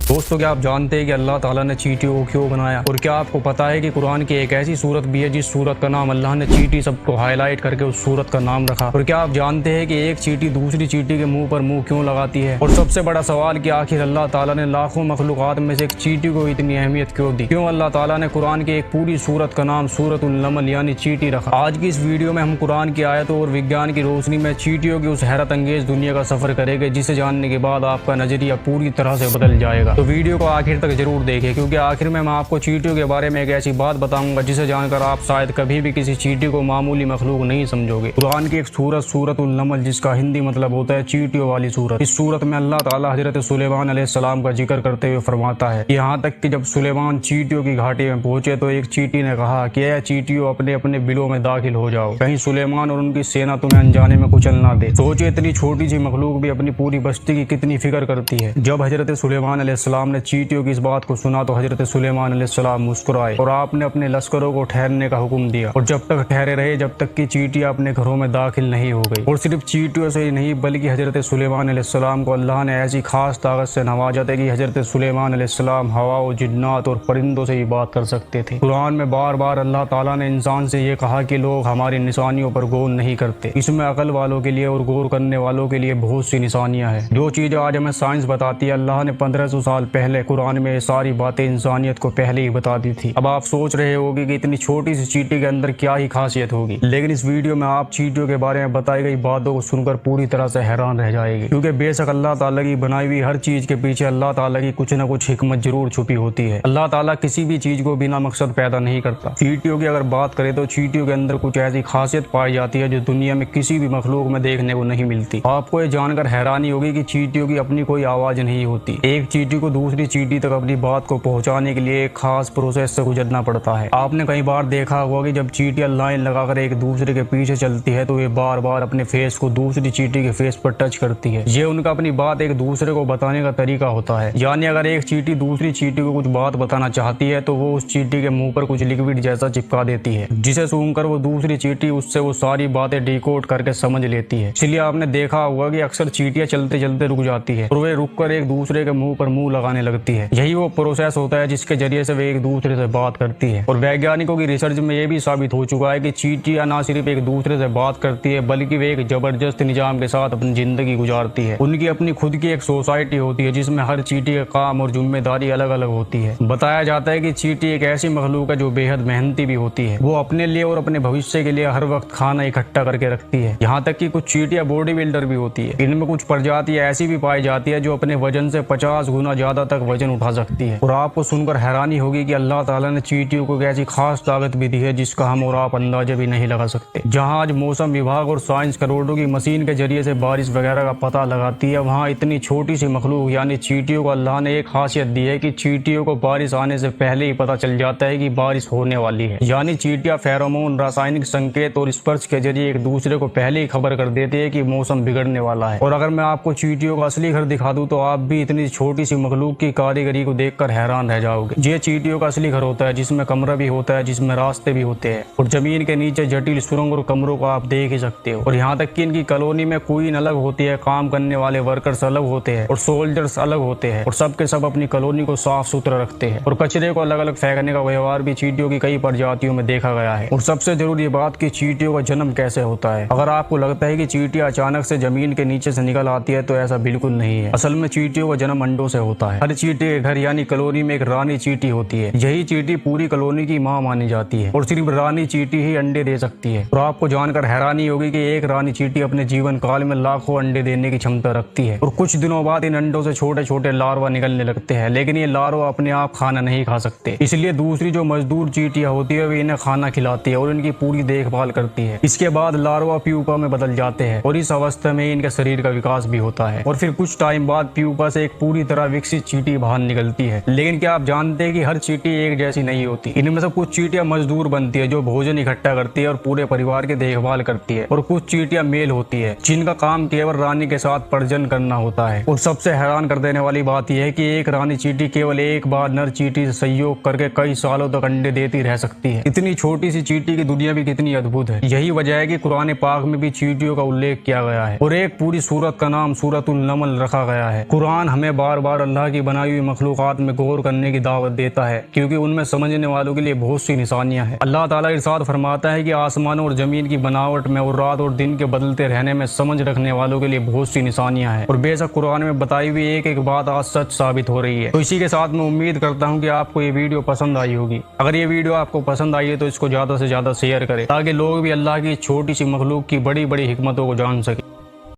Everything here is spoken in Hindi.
दोस्तों, क्या आप जानते हैं कि अल्लाह ताला ने चींटियों को क्यों बनाया? और क्या आपको पता है कि कुरान की एक ऐसी सूरत भी है जिस सूरत का नाम अल्लाह ने चींटी सबको हाईलाइट करके उस सूरत का नाम रखा? और क्या आप जानते हैं कि एक चींटी दूसरी चींटी के मुंह पर मुंह क्यों लगाती है? और सबसे बड़ा सवाल कि आखिर अल्लाह ताला ने लाखों मखलूकात में से एक चींटी को इतनी अहमियत क्यों दी? क्यों अल्लाह ताला ने कुरान की एक पूरी सूरत का नाम सूरतुल नमल यानी चींटी रखा? आज की इस वीडियो में हम कुरान की आयतों और विज्ञान की रोशनी में चींटियों की उस हैरत अंगेज दुनिया का सफर करेंगे जिसे जानने के बाद आपका नजरिया पूरी तरह से बदल जाएगा। तो वीडियो को आखिर तक जरूर देखें, क्योंकि आखिर में मैं आपको चींटियों के बारे में एक ऐसी बात बताऊंगा जिसे जानकर आप शायद कभी भी किसी चींटी को मामूली मखलूक नहीं समझोगे। कुरान की एक सूरत सूरतुल नमल, जिसका हिंदी मतलब होता है चींटियों वाली सूरत। इस सूरत में अल्लाह ताला हजरत सुलेमान अलैहिस्सलाम का जिक्र करते हुए फरमाता है, यहाँ तक कि जब सुलेमान चींटियों की घाटी में पहुंचे तो एक चींटी ने कहा कि यह चींटियों अपने अपने बिलों में दाखिल हो जाओ, कहीं सुलेमान और उनकी सेना तुम्हें अनजाने में कुचल ना दे। सोचे इतनी छोटी सी मखलूक भी अपनी पूरी बस्ती की कितनी फिक्र करती है। जब हजरत सुलेमान अलैहिस्सलाम ने चींटियों की इस बात को सुना तो हजरत सुलेमान अलैहिस्सलाम मुस्कुराए और आपने अपने लश्करों को ठहरने का हुक्म दिया, और जब तक ठहरे रहे जब तक कि चींटियां अपने घरों में दाखिल नहीं हो गई। और सिर्फ चींटियों से ही नहीं बल्कि हजरत सुलेमान अलैहिस्सलाम को अल्लाह ने ऐसी खास ताकत से नवाजा था कि हजरत सुलेमान अलैहिस्सलाम हवा और जिन्नात और परिंदों से ही बात कर सकते थे। कुरान में बार बार अल्लाह ताला ने इंसान से ये कहा कि लोग हमारी निशानियों पर गौर नहीं करते। इसमें अकल वालों के लिए और गौर करने वालों के लिए बहुत सी निशानियां हैं। जो चीजें आज हमें साइंस बताती है, अल्लाह ने 1500 साल पहले कुरान में सारी बातें इंसानियत को पहले ही बता दी थी। अब आप सोच रहे होंगे कि इतनी छोटी सी चींटी के अंदर क्या ही खासियत होगी, लेकिन इस वीडियो में आप चींटियों के बारे में बताई गई बातों को सुनकर पूरी तरह से हैरान रह जाएगी। क्योंकि बेशक अल्लाह ताला की बनाई हुई हर चीज के पीछे अल्लाह ताला की कुछ न कुछ हिकमत जरूर छुपी होती है। अल्लाह ताला किसी भी चीज को बिना मकसद पैदा नहीं करता। चींटियों की अगर बात करें तो चींटियों के अंदर कुछ ऐसी खासियत पाई जाती है जो दुनिया में किसी भी मखलूक में देखने को नहीं मिलती। आपको ये जानकर हैरानी होगी कि चींटियों की अपनी कोई आवाज नहीं होती। एक चींटी को दूसरी चींटी तक अपनी बात को पहुंचाने के लिए एक खास प्रोसेस से गुजरना पड़ता है। आपने कई बार देखा होगा कि जब चींटियां लाइन लगाकर एक दूसरे के पीछे चलती है तो ये बार बार अपने फेस को दूसरी चींटी के फेस पर टच करती है। ये उनका अपनी बात एक दूसरे को बताने का तरीका होता है। यानी अगर एक चींटी दूसरी चींटी को कुछ बात बताना चाहती है तो वो उस चींटी के मुंह पर कुछ लिक्विड जैसा चिपका देती है, जिसे सूंघकर वो दूसरी चींटी उससे वो सारी बातें डिकोड करके समझ लेती है। इसलिए आपने देखा होगा कि अक्सर चींटियां चलते चलते रुक जाती है और वे रुककर एक दूसरे के मुंह पर मुंह लगाने लगती है। यही वो प्रोसेस होता है जिसके जरिए से वे एक दूसरे से बात करती है। और वैज्ञानिकों की रिसर्च में ये भी साबित हो चुका है कि चींटियां ना सिर्फ एक दूसरे से बात करती है बल्कि वे एक जबरदस्त निजाम के साथ अपनी जिंदगी गुजारती है। उनकी अपनी खुद की एक सोसाइटी होती है जिसमें हर चींटी का काम और जिम्मेदारी अलग अलग होती है। बताया जाता है कि चींटी एक ऐसी मखलूक है जो बेहद मेहनती भी होती है। वो अपने लिए और अपने भविष्य के लिए हर वक्त खाना इकट्ठा करके रखती है। यहाँ तक कि कुछ चींटियां बॉडी बिल्डर भी होती है। इनमें कुछ प्रजातियां ऐसी भी पाई जाती है जो अपने वजन से 50 गुना ज्यादा तक वजन उठा सकती है। और आपको सुनकर हैरानी होगी कि अल्लाह ताला ने चींटियों को एक ऐसी खास ताकत भी दी है जिसका हम और आप अंदाजा भी नहीं लगा सकते। जहाँ आज मौसम विभाग और साइंस करोड़ों की मशीन के जरिए से बारिश वगैरह का पता लगाती है, वहाँ इतनी छोटी सी मखलूक यानी चींटियों को अल्लाह ने एक खासियत दी है कि चींटियों को बारिश आने से पहले ही पता चल जाता है कि बारिश होने वाली है। यानी चींटियां फेरोमोन, रासायनिक संकेत और स्पर्श के जरिए एक दूसरे को पहले ही खबर कर देती है कि मौसम बिगड़ने वाला है। और अगर मैं आपको चींटियों का असली घर दिखा दूं तो आप भी इतनी छोटी सी मखलूक की कारीगरी को देखकर हैरान रह जाओगे। ये चींटियों का असली घर होता है जिसमें कमरा भी होता है, जिसमें रास्ते भी होते हैं और जमीन के नीचे जटिल सुरंग और कमरों को आप देख ही सकते हो। और यहाँ तक कि इनकी कॉलोनी में क्वीन अलग होती है, काम करने वाले वर्कर्स अलग होते हैं और सोल्जर्स अलग होते हैं और सब के सब अपनी कॉलोनी को साफ सुथरा रखते हैं। और कचरे को अलग अलग फेंकने का व्यवहार भी चींटियों की कई प्रजातियों में देखा गया है। और सबसे जरूरी बात कि चींटियों का जन्म कैसे होता है। अगर आपको लगता है कि चींटियां अचानक से जमीन के नीचे से निकल आती है तो ऐसा बिल्कुल नहीं है। असल में चींटियों का जन्म अंडों से होता है। हर चींटी के घर यानी कॉलोनी में एक रानी चींटी होती है। यही चींटी पूरी कॉलोनी की मां मानी जाती है और सिर्फ रानी चींटी ही अंडे दे सकती है। और आपको जानकर हैरानी होगी कि एक रानी चींटी अपने जीवन काल में लाखों अंडे देने की क्षमता रखती है। और कुछ दिनों बाद इन अंडों से छोटे छोटे लार्वा निकलने लगते हैं, लेकिन ये लार्वा अपने आप खाना नहीं खा सकते। इसलिए दूसरी जो मजदूर चींटियां होती है वे इन्हें खाना खिलाती है और इनकी पूरी देखभाल करती है। इसके बाद लार्वा प्यूपा में बदल जाते हैं और इस अवस्था में इनके शरीर का विकास भी होता है। और फिर कुछ टाइम बाद प्यूपा से एक पूरी तरह विकसित चींटी बाहर निकलती है। लेकिन क्या आप जानते हैं कि हर चींटी एक जैसी नहीं होती। इनमें से कुछ चींटियां मजदूर बनती है जो भोजन इकट्ठा करती है और पूरे परिवार की देखभाल करती है, और कुछ चींटियां मेल होती है जिनका काम केवल रानी के साथ प्रजनन करना होता है। और सबसे हैरान कर देने वाली बात यह है कि एक रानी चींटी केवल एक बार नर चींटी से सहयोग करके कई सालों तक अंडे देती रह सकती है। इतनी छोटी सी चींटी की दुनिया भी कितनी अद्भुत है। यही वजह है कि कुरान पाक में भी चींटियों का उल्लेख किया गया है और एक पूरी सूरत का नाम सूरतुल नमल रखा गया है। कुरान हमें बार बार अल्लाह अल्लाह की बनाई हुई मखलूक़ात में गौर करने की दावत देता है, क्योंकि उनमें समझने वालों के लिए बहुत सी निशानियां हैं। अल्लाह ताला इरशाद फरमाता है कि आसमानों और जमीन की बनावट में और रात और दिन के बदलते रहने में समझ रखने वालों के लिए बहुत सी निशानियां हैं, और बेशक कुरान में बताई हुई एक एक बात आज सच साबित हो रही है। तो इसी के साथ मैं उम्मीद करता हूँ कि आपको ये वीडियो पसंद आई होगी। अगर ये वीडियो आपको पसंद आई है तो इसको ज़्यादा से ज़्यादा शेयर करें, ताकि लोग भी अल्लाह की छोटी सी मखलूक की बड़ी बड़ी हिकमतों को जान सके।